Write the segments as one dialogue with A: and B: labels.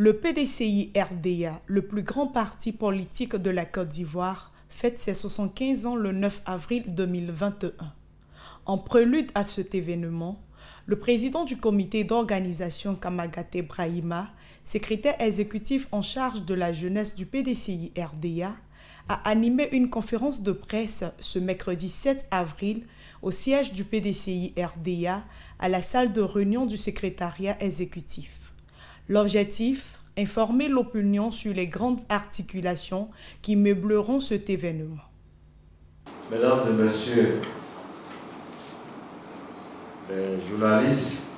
A: Le PDCI-RDA, le plus grand parti politique de la Côte d'Ivoire, fête ses 75 ans le 9 avril 2021. En prélude à cet événement, le président du comité d'organisation Kamagaté Brahima, secrétaire exécutif en charge de la jeunesse du PDCI-RDA, a animé une conférence de presse ce mercredi 7 avril au siège du PDCI-RDA à la salle de réunion du secrétariat exécutif. L'objectif, informer l'opinion sur les grandes articulations qui meubleront cet événement.
B: Mesdames et messieurs les journalistes,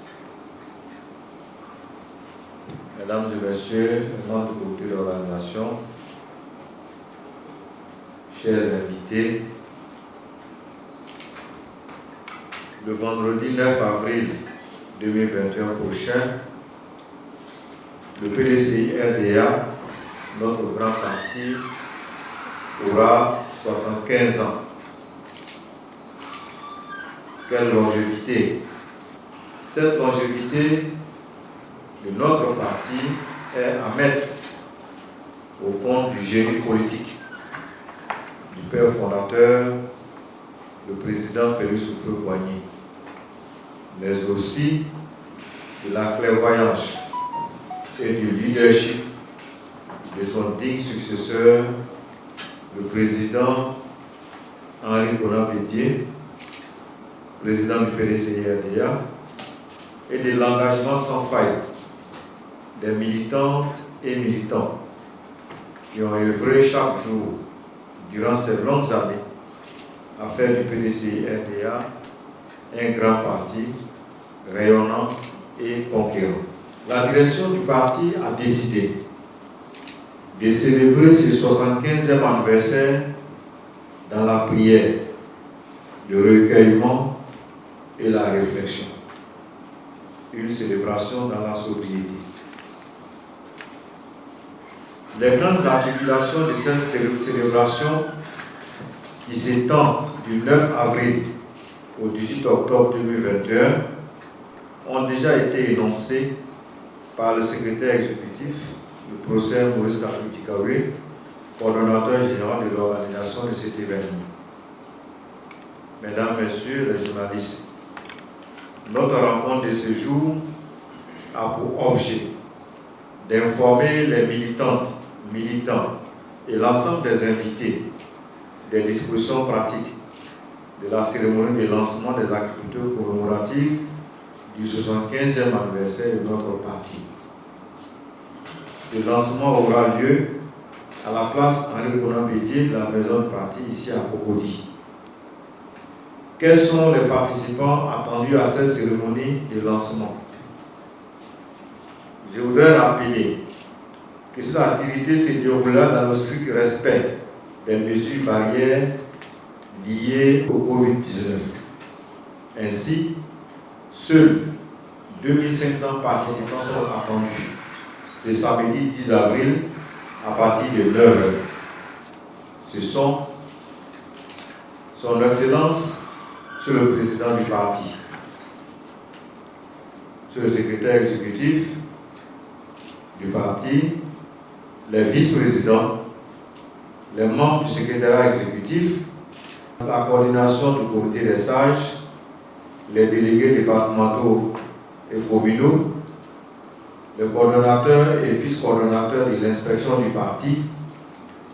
B: mesdames et messieurs les membres du comité d'organisation, chers invités, le vendredi 9 avril 2021 prochain, le PDCI-RDA, notre grand parti, aura 75 ans. Quelle longévité! Cette longévité de notre parti est à mettre au compte du génie politique du père fondateur, le président Félix Houphouët-Boigny, mais aussi de la clairvoyance et du leadership de son digne successeur, le président Henri Konan Bédié, président du PDCI-RDA, et de l'engagement sans faille des militantes et militants qui ont œuvré chaque jour durant ces longues années à faire du PDCI-RDA un grand parti rayonnant et conquérant. La direction du parti a décidé de célébrer ce 75e anniversaire dans la prière, le recueillement et la réflexion. Une célébration dans la sobriété. Les grandes articulations de cette célébration qui s'étend du 9 avril au 18 octobre 2021 ont déjà été énoncées par le secrétaire exécutif, le professeur Maurice Kamara, coordonnateur général de l'organisation de cet événement. Mesdames, Messieurs les journalistes, notre rencontre de ce jour a pour objet d'informer les militantes, militants et l'ensemble des invités des dispositions pratiques de la cérémonie de lancement des activités commémoratives du 75e anniversaire de notre parti. Ce lancement aura lieu à la place Henri Konan Bédié de la maison de parti ici à Cocody. Quels sont les participants attendus à cette cérémonie de lancement? Je voudrais rappeler que cette activité se déroulera dans le strict respect des mesures barrières liées au Covid-19. Ainsi, seuls 2500 participants sont attendus. C'est samedi 10 avril à partir de 9h. Ce sont Son Excellence, Monsieur le Président du parti, Monsieur le Secrétaire exécutif du parti, les vice-présidents, les membres du secrétariat exécutif, la coordination du comité des sages, les délégués départementaux et communaux, le coordonnateur et vice-coordonnateur de l'inspection du parti,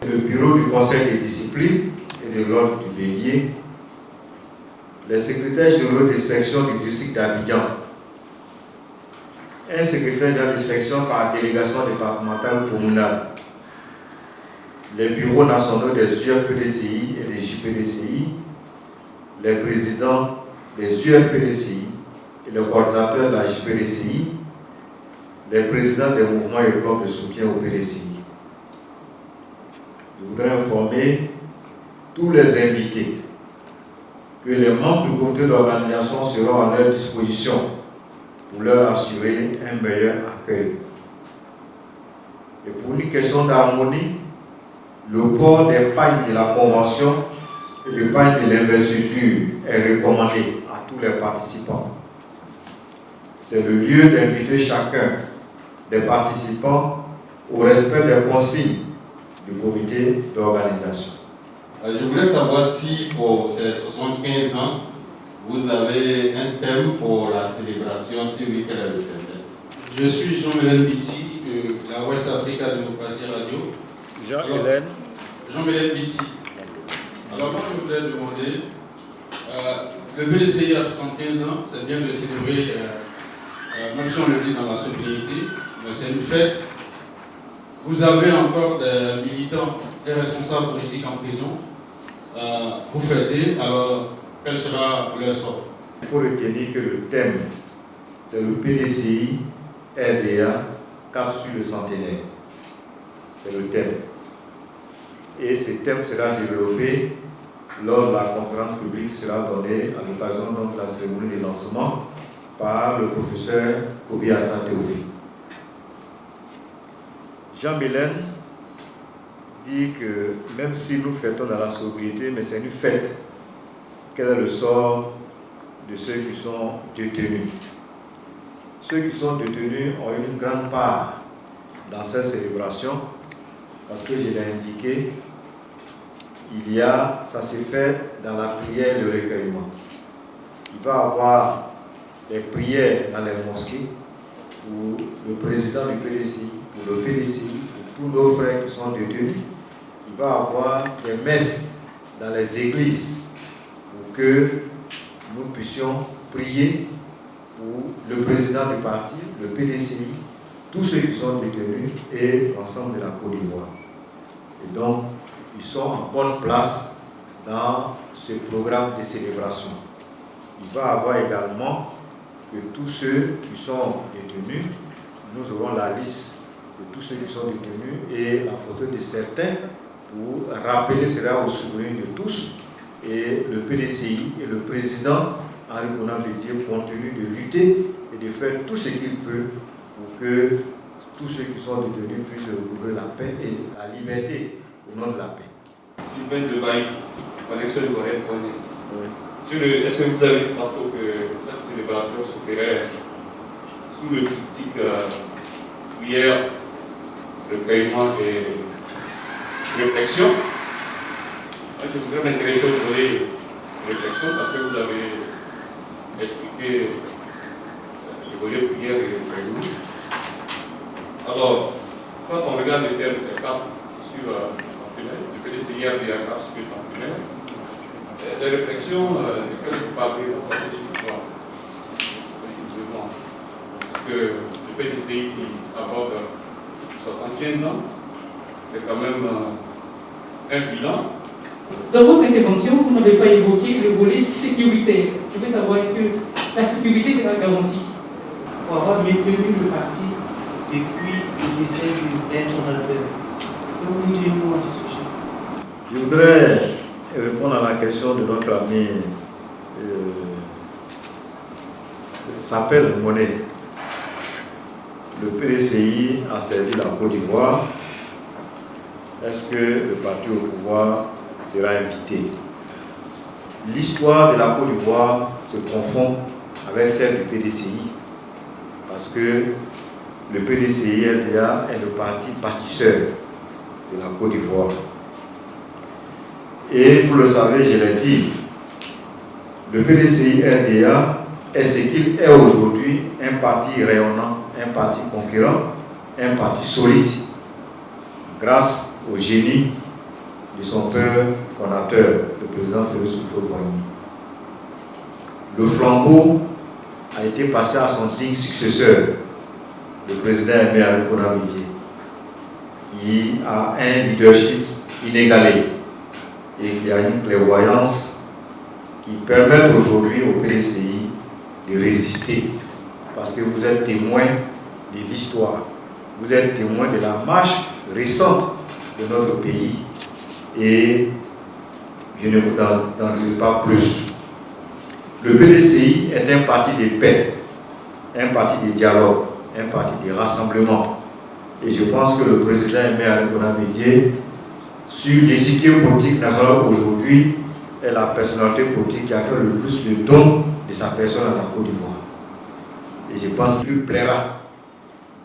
B: le bureau du conseil de discipline et de l'ordre du bélier, les secrétaires généraux des sections du district d'Abidjan, un secrétaire général de section par délégation départementale communale, les bureaux nationaux des UFPDCI et des JPDCI, les présidents des UFPDCI et le coordinateur de la JPDCI, les présidents des mouvements et blocs de soutien au PDCI. Je voudrais informer tous les invités que les membres du comité d'organisation seront à leur disposition pour leur assurer un meilleur accueil. Et pour une question d'harmonie, le port des pagnes de la convention et des pagnes de l'investiture est recommandé à tous les participants. C'est le lieu d'inviter chacun des participants au respect des consignes du comité d'organisation.
C: Je voulais savoir si pour ces 75 ans, vous avez un thème pour la célébration, si oui, quel est le thème?
D: Je suis Jean-Hélène Biti de la West Africa Démocratie Radio. Jean-Hélène Biti. Alors moi je voudrais demander, le PDCI a 75 ans, c'est bien de célébrer, même si on le dit dans la sobriété, mais c'est une fête. Vous avez encore des militants, des responsables politiques en prison. Vous fêtez, alors quel sera leur sort?
B: Il faut retenir que le thème, c'est le PDCI RDA cap sur le centenaire. C'est le thème. Et ce thème sera développé lors de la conférence publique qui sera donnée à l'occasion de la cérémonie de lancement par le professeur Kobi Hassan Théophile. Jean Mélène dit que même si nous fêtons dans la sobriété, mais c'est une fête. Quel est le sort de ceux qui sont détenus? Ceux qui sont détenus ont une grande part dans cette célébration parce que je l'ai indiqué, ça se fait dans la prière de recueillement. Il va y avoir des prières dans les mosquées pour le président du PDCI, pour le PDCI, pour tous nos frères qui sont détenus. Il va y avoir des messes dans les églises pour que nous puissions prier pour le président du parti, le PDCI, tous ceux qui sont détenus et l'ensemble de la Côte d'Ivoire. Et donc, ils sont en bonne place dans ce programme de célébration. Il va y avoir également que tous ceux qui sont détenus, nous aurons la liste de tous ceux qui sont détenus et la photo de certains pour rappeler cela au souvenir de tous. Et le PDCI et le président Henri Konan Bédié continuent de lutter et de faire tout ce qu'il peut pour que tous ceux qui sont détenus puissent recouvrer la paix et la liberté au nom de la paix.
D: Sylvain de Baï, connexion de Gorée. Est-ce que vous avez dit tantôt que cette célébration se ferait sous le critique prière, recueillement et réflexion? Je voudrais m'intéresser au volet réflexion parce que vous avez expliqué le volet prière et recueillement. Alors, quand on regarde les termes, c'est 4 sur le centenaire, le PDCI a 4 sur le centenaire. Les réflexions, desquelles vous parlez, vous savez sur quoi précisément? Que le PDCI qui aborde 75 ans, c'est quand même un bilan.
E: Dans votre intervention, vous n'avez pas évoqué le volet sécuritaire. Je veux savoir, est-ce que la sécurité sera garantie?
F: Pour avoir bien tenu le parti depuis le décès d'être son adversaire. Donc, nous dirons à ce sujet.
B: Je voudrais répondre à la question de notre ami s'appelle Monet. Le PDCI a servi la Côte d'Ivoire. Est-ce que le parti au pouvoir sera invité? L'histoire de la Côte d'Ivoire se confond avec celle du PDCI parce que le PDCI RDA est le parti bâtisseur de la Côte d'Ivoire. Et vous le savez, je l'ai dit, le PDCI RDA est ce qu'il est aujourd'hui, un parti rayonnant, un parti conquérant, un parti solide, grâce au génie de son père fondateur, le président Félix Houphouët-Boigny. Le flambeau a été passé à son digne successeur, le président Aimé Henri Konan Bédié, qui a un leadership inégalé et qui a une clairvoyance qui permet aujourd'hui au PDCI de résister, parce que vous êtes témoin de l'histoire, vous êtes témoin de la marche récente de notre pays et je ne vous en dirai pas plus. Le PDCI est un parti de paix, un parti de dialogue, un parti de rassemblement. Et je pense que le président Aimé Henri Konan Bédié, sur l'échiquier politique national aujourd'hui, est la personnalité politique qui a fait le plus de dons de sa personne à la Côte d'Ivoire. Et je pense qu'il lui plaira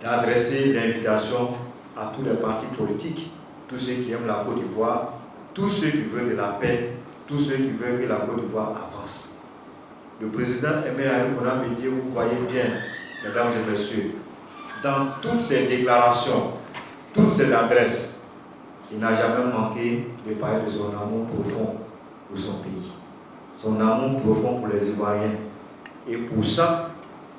B: d'adresser l'invitation à tous les partis politiques, tous ceux qui aiment la Côte d'Ivoire, tous ceux qui veulent de la paix, tous ceux qui veulent que la Côte d'Ivoire avance. Le président Aimé Henry Konan Bédié, vous voyez bien, mesdames et messieurs, dans toutes ses déclarations, toutes ses adresses, il n'a jamais manqué de parler de son amour profond pour son pays, son amour profond pour les Ivoiriens. Et pour ça,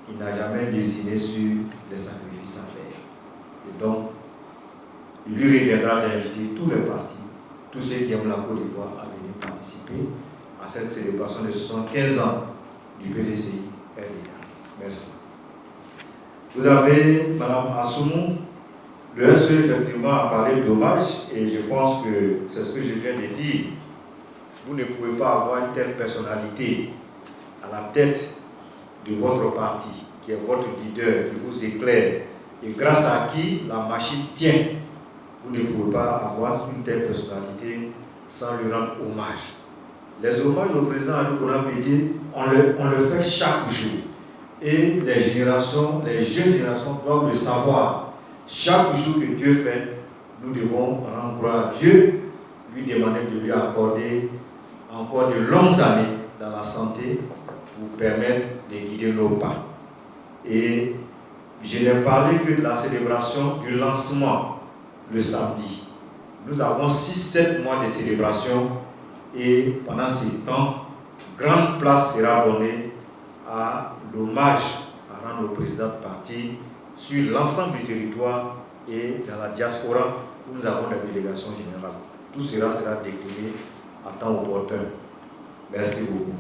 B: il n'a jamais lésiné sur les sacrifices à faire. Et donc, il lui reviendra d'inviter tous les partis, tous ceux qui aiment la Côte d'Ivoire, à venir participer à cette célébration de 75 ans du PDCI RDA. Merci. Vous avez, Mme Assoumou, le SE effectivement a parlé d'hommage, et je pense que c'est ce que je viens de dire. Vous ne pouvez pas avoir une telle personnalité à la tête de votre parti, qui est votre leader, qui vous éclaire, et grâce à qui la machine tient. Vous ne pouvez pas avoir une telle personnalité sans lui rendre hommage. Les hommages au président Henry Konan Bédié, on le fait chaque jour. Et les jeunes générations doivent le savoir. Chaque jour que Dieu fait, nous devons rendre gloire à Dieu, lui demander de lui accorder encore de longues années dans la santé pour permettre de guider nos pas. Et je n'ai parlé que de la célébration du lancement le samedi. Nous avons 6-7 mois de célébration et pendant ces temps, grande place sera donnée à l'hommage à rendre au président de parti sur l'ensemble du territoire et dans la diaspora où nous avons la délégation générale. Tout cela sera décliné à temps opportun. Merci beaucoup.